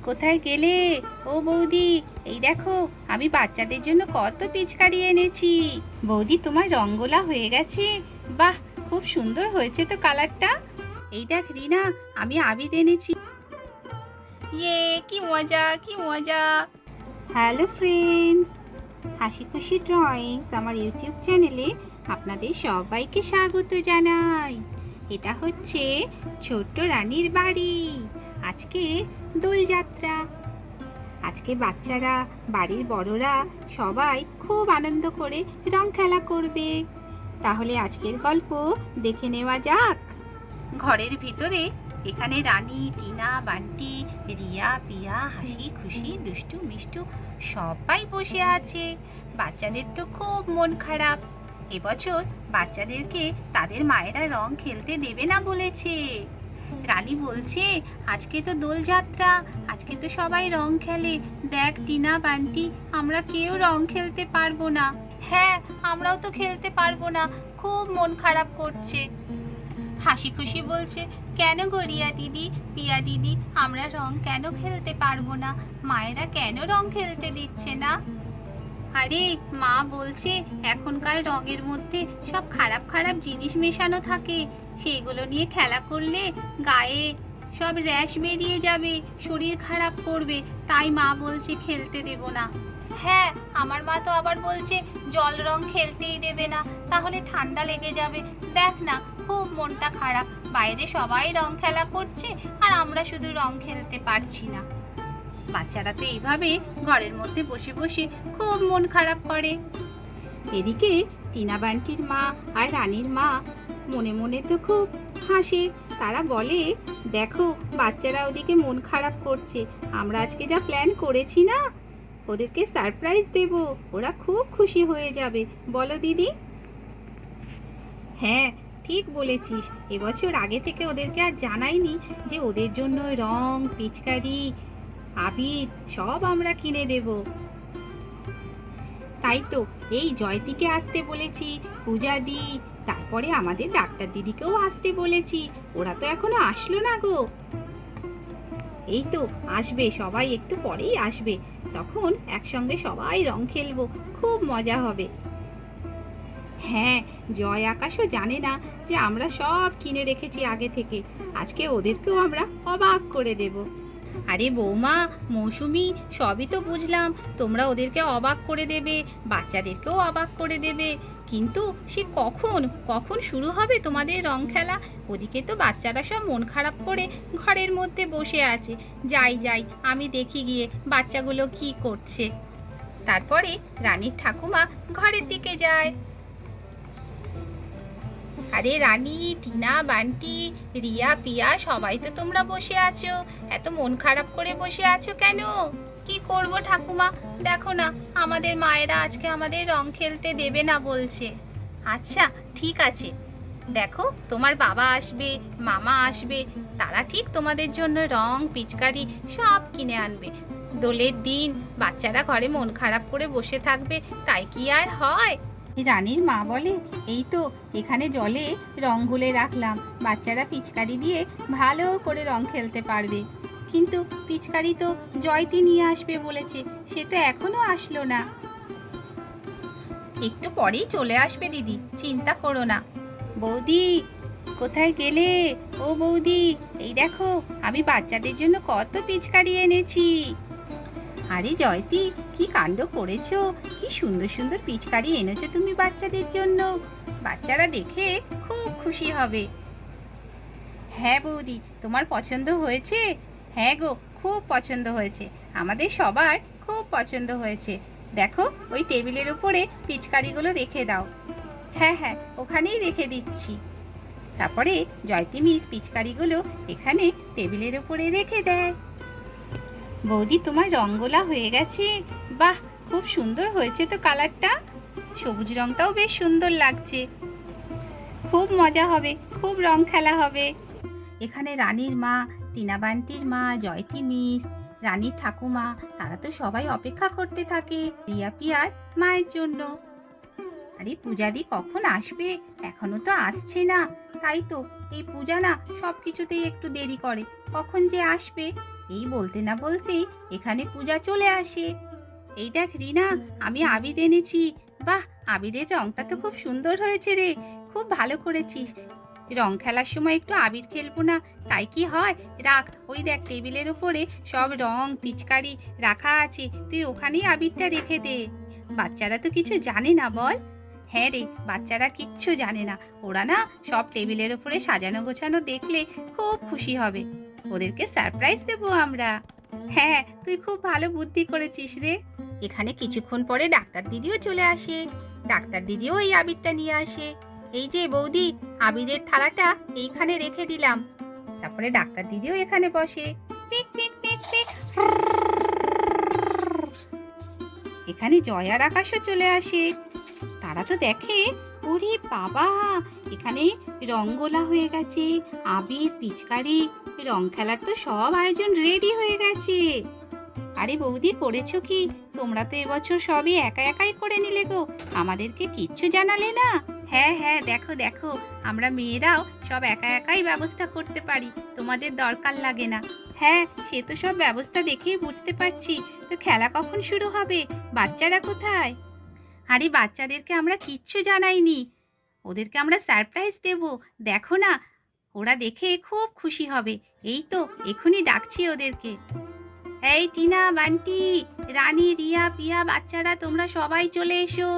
কোথায় গেলে? ও বৌদি, এই দেখো আমি বাচ্চাদের জন্য কত পিচকারি এনেছি। বৌদি, তোমার রঙ্গোলা হয়ে গেছে। বাহ, খুব সুন্দর হয়েছে তো কালারটা। এই দেখ রিনা, আমি আবির এনেছি। ইয়ে, কি মজা কি মজা। হ্যালো ফ্রেন্ডস, হাসি খুশি ড্রয়িংস আমার ইউটিউব চ্যানেলে আপনাদের সবাইকে স্বাগত জানাই। এটা হচ্ছে ছোট্ট রানীর বাড়ি। আজকে দোলযাত্রা। আজকে বাচ্চারা, বাড়ির বড়রা সবাই খুব আনন্দ করে রং খেলা করবে। তাহলে আজকের গল্প দেখে নেওয়া যাক। ঘরের ভিতরে এখানে রানী, টিনা, বান্টি, রিয়া, পিয়া হাসি খুশি দুষ্টু মিষ্টু সবাই বসে আছে। বাচ্চাদের তো খুব মন খারাপ। এবছর বাচ্চাদেরকে তাদের মায়েরা রং খেলতে দেবে না বলেছে। রানী বলছে, আজকে তো দোলযাত্রা, আজকে তো সবাই রং খেলে। দেখ টিনা, বান্টি, আমরা কেউ রং খেলতে পারবো না। হ্যাঁ, আমরাও তো খেলতে পারবো না, খুব মন খারাপ করছে। হাসি খুশি বলছে, কেন গো রিয়া দিদি, পিয়া দিদি, আমরা রং কেন খেলতে পারবো না? মায়েরা কেন রং খেলতে দিচ্ছে না? আরে মা বলছে এখনকার রঙের মধ্যে সব খারাপ খারাপ জিনিস মেশানো থাকে, সেইগুলো নিয়ে খেলা করলে গায়ে সব র্যাশ বেরিয়ে যাবে, শরীর খারাপ করবে, তাই মা বলছে খেলতে দেব না। হ্যাঁ, আমার মা তো আবার বলছে জল রং খেলতেই দেবে না, তাহলে ঠান্ডা লেগে যাবে। দেখ না, খুব মনটা খারাপ, বাইরে সবাই রং খেলা করছে আর আমরা শুধু রং খেলতে পারছি না। বাচ্চারা তো এইভাবে ঘরের মধ্যে বসে বসে খুব মন খারাপ করে। এদিকে টিনা বান্টির মা আর রানীর মা মনে মনে তো খুব হাসে। তারা বলে, দেখো বাচ্চারা ওদিকে মন খারাপ করছে, আমরা আজকে যা প্ল্যান করেছি না, ওদেরকে সারপ্রাইজ দেব, ওরা খুব খুশি হয়ে যাবে। বলো দিদি? হ্যাঁ, ঠিক বলেছিস। এবছর আগে থেকে ওদেরকে আর জানাইনি যে ওদের জন্য রং, পিচকারি, আবির সব আমরা কিনে দেব। তাই তো এই জয়তিকে আসতে বলেছি, পূজা দি, তারপরে আমাদের ডাক্তার দিদিকেও আসতে বলেছি। ওরা তো এখনো আসলো না গো। এই তো আসবে, সবাই একটু পরেই আসবে, তখন একসঙ্গে সবাই রং খেলবো, খুব মজা হবে। হ্যাঁ, জয় আকাশও জানে না যে আমরা সব কিনে রেখেছি আগে থেকে। আজকে ওদেরকেও আমরা অবাক করে দেব। আরে বৌমা, মৌসুমি, সবই তো বুঝলাম, তোমরা ওদেরকে অবাক করে দেবে, বাচ্চাদেরকেও অবাক করে দেবে, কিন্তু সে কখন কখন শুরু হবে তোমাদের রং খেলা? ওদিকে তো বাচ্চারা সব মন খারাপ করে ঘরের মধ্যে বসে আছে। যাই যাই, আমি দেখি গিয়ে বাচ্চাগুলো কি করছে। তারপরে রানীর ঠাকুমা ঘরের দিকে যায়। আরে রানী, টিনা, বান্টি, রিয়া, পিয়া সবাই তো তোমরা বসে আছো, এত মন খারাপ করে বসে আছো কেন? কি করব ঠাকুমা, দেখো না আমাদের মায়েরা আজকে আমাদের রং খেলতে দেবে না বলছে। আচ্ছা ঠিক আছে, দেখো তোমার বাবা আসবে, মামা আসবে, তারা ঠিক তোমাদের জন্য রং, পিচকারি সব কিনে আনবে। দোলের দিন বাচ্চারা ঘরে মন খারাপ করে বসে থাকবে, তাই কি আর হয়? রানীর মা বলে, এই তো এখানে জলে রং গুলে রাখলাম, বাচ্চারা পিচকারি দিয়ে ভালো করে রং খেলতে পারবে। কিন্তু পিচকারি তো জয়তি নিয়ে আসবে বলেছে, সে তো এখনো আসলো না। একটু পরেই চলে আসবে দিদি, চিন্তা করো না। বৌদি, কোথায় গেলে? ও বৌদি, এই দেখো আমি বাচ্চাদের জন্য কত পিচকারি এনেছি। আরে জয়তি, কি কাণ্ড করেছো, কি সুন্দর সুন্দর পিচকারি এনেছো তুমি বাচ্চাদের জন্য, বাচ্চারা দেখে খুব খুশি হবে। হ্যাঁ বৌদি, তোমার পছন্দ হয়েছে? হ্যাঁ গো, খুব পছন্দ হয়েছে, আমাদের সবার খুব পছন্দ হয়েছে। দেখো ওই টেবিলের উপরে পিচকারিগুলো রেখে দাও। হ্যাঁ হ্যাঁ, ওখানেই রেখে দিচ্ছি। তারপরে জয়তি মিস পিচকারিগুলো এখানে টেবিলের উপরে রেখে দেয়। বৌদি, তোমার রঙ্গোলা হয়ে গেছে। বাহ, খুব সুন্দর হয়েছে তো কালারটা, সবুজ রংটাও বেশ সুন্দর লাগছে। খুব মজা হবে, খুব রং খেলা হবে। এখানে রানীর মা, টিনা বান্টির মা, জয়তি মিস, রানীর ঠাকুমা, তারা তো সবাই অপেক্ষা করতে থাকে রিয়া পিয়ার মায়ের জন্য। আরে পূজাদি কখন আসবে, এখনো তো আসছে না। তাই তো এই পূজা না সব কিছুতেই একটু দেরি করে, কখন যে আসবে। এই বলতে না বলতেই এখানে পূজা চলে আসে। এই দেখ রিনা, আমি আবির এনেছি। বাহ, আবিরের রংটা তো খুব সুন্দর হয়েছে রে, খুব ভালো করেছিস। রং খেলার সময় একটু আবির খেলবো না তাই কি হয়? রাখ, ওই দেখ টেবিলের উপরে সব রং পিচকারি রাখা আছে, তুই ওখানেই আবিরটা রেখে দে। বাচ্চারা তো কিছু জানে না বল। হ্যাঁ রে, বাচ্চারা কিচ্ছু জানে না। ওরা না সব টেবিলের উপরে সাজানো গোছানো দেখলে খুব খুশি হবে। ওদেরকে সারপ্রাইজ দেবো আমরা। হ্যাঁ, তুই খুব ভালো বুদ্ধি করেছিস রে। এখানে কিছুক্ষণ পরে ডাক্তার দিদিও চলে আসে। ডাক্তার দিদিও এই আবিরটা নিয়ে আসে। এই যে বৌদি, আবিরের থালাটা এইখানে রেখে দিলাম। তারপরে ডাক্তার দিদিও এখানে বসে। পিক পিক পিক পিক। এখানে জয় আর আকাশও চলে আসে। তারা তো দেখে, ওরে বাবা, এখানে রঙ্গোলা হয়ে গেছে, আবির পিচকারি, রং খেলার তো সব আয়োজন রেডি হয়ে গেছে। আরে বৌদি, করেছো কি? তোমরা তো এবছর সবই একা একাই করে নিলে গো, আমাদেরকে কিচ্ছু জানালে না। হ্যাঁ হ্যাঁ, দেখো দেখো, আমরা মেয়েরাও সব একা একাই ব্যবস্থা করতে পারি, তোমাদের দরকার লাগে না। হ্যাঁ, সে তো সব ব্যবস্থা দেখেই বুঝতে পারছি। তো খেলা কখন শুরু হবে? বাচ্চারা কোথায়? আরে বাচ্চাদেরকে আমরা কিচ্ছু জানাইনি, ওদেরকে আমরা সারপ্রাইজ দেব। দেখো না, ওরা দেখে খুব খুশি হবে। এই তো এখনই ডাকছি ওদেরকে। এই টিনা, বান্টি, রানী, রিয়া, পিয়া, বাচ্চারা তোমরা সবাই চলে এসো।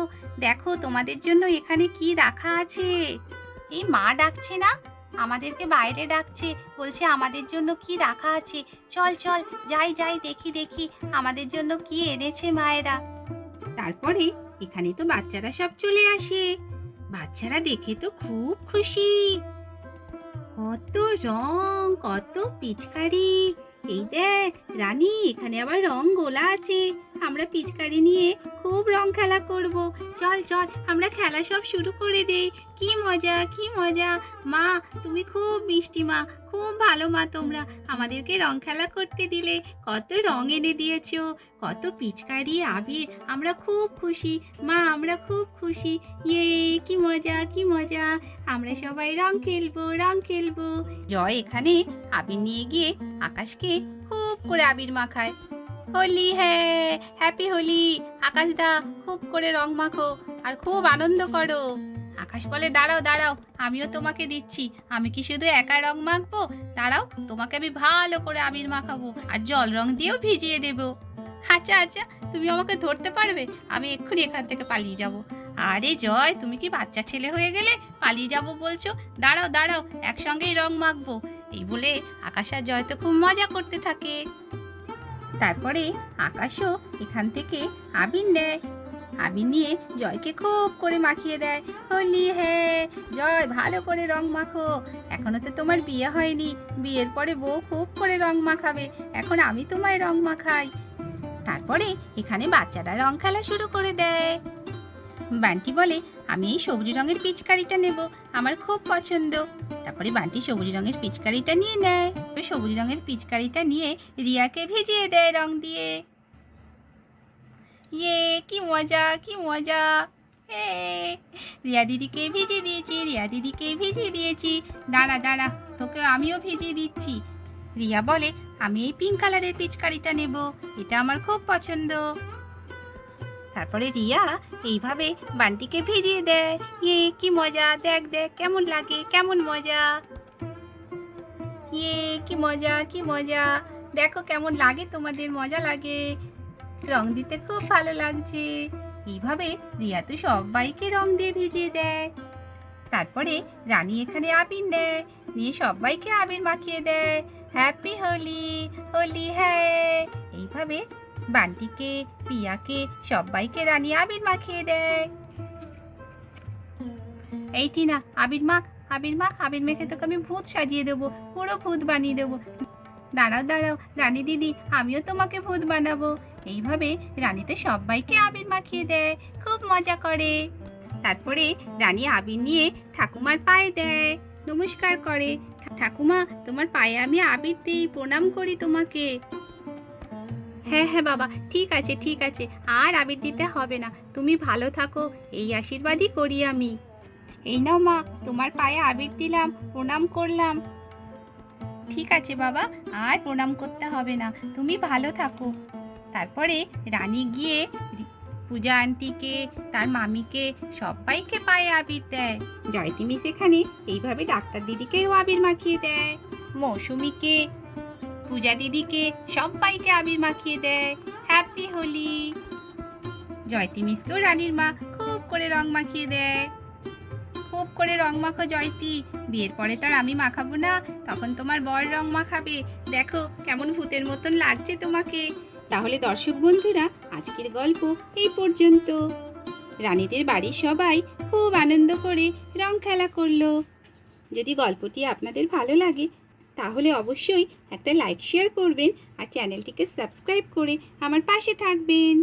দেখো তোমাদের জন্য এখানে কি রাখা আছে। এই মা ডাকছে না, আমাদেরকে বাইরে ডাকছে, বলছে আমাদের জন্য কি রাখা আছে। চল চল, যাই যাই, দেখি দেখি আমাদের জন্য কি এনেছে মায়েরা। তারপরে এখানে তো বাচ্চারা সব চলে আসে। বাচ্চারা দেখে তো খুব খুশি। কত রং, কত পিচকারি। এই দেখ রানী, এখানে আবার রং গোলা আছে। আমরা পিচকারি নিয়ে খুব রং খেলা করব। চল চল, আমরা খেলা সব শুরু করে দেই। কি মজা, কি মজা। মা, তুমি খুব মিষ্টি মা, খুব ভালো মা। তোমরা আমাদেরকে রং খেলা করতে দিলে, কত রং এনে দিয়েছো, কত পিচকারি, আবির। আমরা খুব খুশি মা, আমরা খুব খুশি। ইয়ে, কি মজা, কি মজা। আমরা সবাই রং খেলবো, রং খেলবো। জয় এখানে আবির নিয়ে গিয়ে আকাশকে খুব করে আবির মাখায়। হোলি, হ্যাঁ, হ্যাপি হোলি। আকাশ দা, খুব করে রং মাখো আর খুব আনন্দ করো। আকাশ বলে, দাঁড়াও দাঁড়াও, আমিও তোমাকে দিচ্ছি। আমি কি শুধু একা রং মাখবো? দাঁড়াও, তোমাকে আমি ভালো করে আবির মাখাবো আর জল রং দিয়েও ভিজিয়ে দেবো। আচ্ছা আচ্ছা, তুমি আমাকে ধরতে পারবে? আমি এক্ষুনি এখান থেকে পালিয়ে যাব। আরে জয়, তুমি কি বাচ্চা ছেলে হয়ে গেলে? পালিয়ে যাব বলছো? দাঁড়াও দাঁড়াও, একসঙ্গেই রং মাখবো। এই বলে আকাশ আর জয় তো খুব মজা করতে থাকে। তারপরে আকাশও এখান থেকে আবির নেয়। আবির নিয়ে জয়কে খুব করে মাখিয়ে দেয়। হোলি, হ্যাঁ জয়, ভালো করে রং মাখো। এখনো তো তোমার বিয়ে হয়নি, বিয়ের পরে বউ খুব করে রং মাখাবে। এখন আমি তোমায় রং মাখাই। তারপরে এখানে বাচ্চারা রং খেলা শুরু করে দেয়। বান্টি বলে, আমি এই সবুজ রঙের পিচকারিটা নেব, আমার খুব পছন্দ। তারপরে বান্টি সবুজ রঙের পিচকারিটা নিয়ে নেয়। সবুজ রঙের পিচকারিটা নিয়ে রিয়াকে ভিজিয়ে দেয় রং দিয়ে। ইয়ে, কি মজা, কি মজা। রিয়া দিদিকে ভিজিয়ে দিয়েছি, রিয়া দিদিকে ভিজিয়ে দিয়েছি। দাঁড়া দাঁড়া, তোকে আমিও ভিজিয়ে দিচ্ছি। রিয়া বলে, আমি এই পিঙ্ক কালারের পিচকারিটা নেব, এটা আমার খুব পছন্দ। তারপরে রিয়া এইভাবে বান্টিকে ভিজিয়ে দেয়। ইয়ে, কি মজা, দেখ দেখ কেমন লাগে, কেমন মজা। ইয়ে, কি মজা, কি মজা। দেখো কেমন লাগে তোমাদের, মজা লাগে, রং দিতে খুব ভালো লাগছে। এইভাবে রিয়া তো সবাইকে রং দিয়ে ভিজিয়ে দেয়। তারপরে রানী এখানে আবির নেয়, নিয়ে সবাইকে আবির মাখিয়ে দেয়। হ্যাপি হোলি, হোলি, হ্যাঁ। এইভাবে বান্টিকে, পিয়াকে, সবাইকে রানী আবির মাখিয়ে দেয়। এই টিনা, আবির মাখ, আবির মাখ, আবির মেখে তোকে আমি ভূত সাজিয়ে দেবো, পুরো ভূত বানিয়ে দেবো। দাঁড়াও দাঁড়াও রানী দিদি, আমিও তোমাকে ভূত বানাবো। এইভাবে রানীতে সবাইকে আবির মাখিয়ে দেয়, খুব মজা করে। তারপরে রানী আবির নিয়ে ঠাকুমার পায়ে দেয়, নমস্কার করে। ঠাকুমা, তোমার পায়ে আমি আবির দিই, প্রণাম করি তোমাকে। হ্যাঁ হ্যাঁ বাবা, ঠিক আছে ঠিক আছে, আর আবির দিতে হবে না, তুমি ভালো থাকো, এই আশীর্বাদই করি আমি। এই নাও মা, তোমার পায়ে আবির দিলাম, প্রণাম করলাম। ঠিক আছে বাবা, আর প্রণাম করতে হবে না, তুমি ভালো থাকো। তারপরে রানী গিয়ে পূজা আন্টিকে, তার মামিকে, সবাইকে পায়ে আবির দেয়। জয়তিমি সেখানে এইভাবে ডাক্তার দিদিকেও আবির মাখিয়ে দেয়, মৌসুমীকে, পূজা দিদিকে, সবাইকে আবির মাখিয়ে দেয়। হ্যাপি হোলি। জয়তি মিসকেও রানীর মা খুব করে রং মাখিয়ে দেয়। খুব করে রং মাখো জয়তি, বিয়ের পরে তো আর আমি মাখাবো না, তখন তোমার বর রং মাখাবে। দেখো কেমন ভূতের মতন লাগছে তোমাকে। তাহলে দর্শক বন্ধুরা, আজকের গল্প এই পর্যন্ত। রানীদের বাড়ির সবাই খুব আনন্দ করে রং খেলা করলো। যদি গল্পটি আপনাদের ভালো লাগে তাহলে অবশ্যই একটা লাইক শেয়ার করবেন আর চ্যানেলটিকে সাবস্ক্রাইব করে আমার পাশে থাকবেন।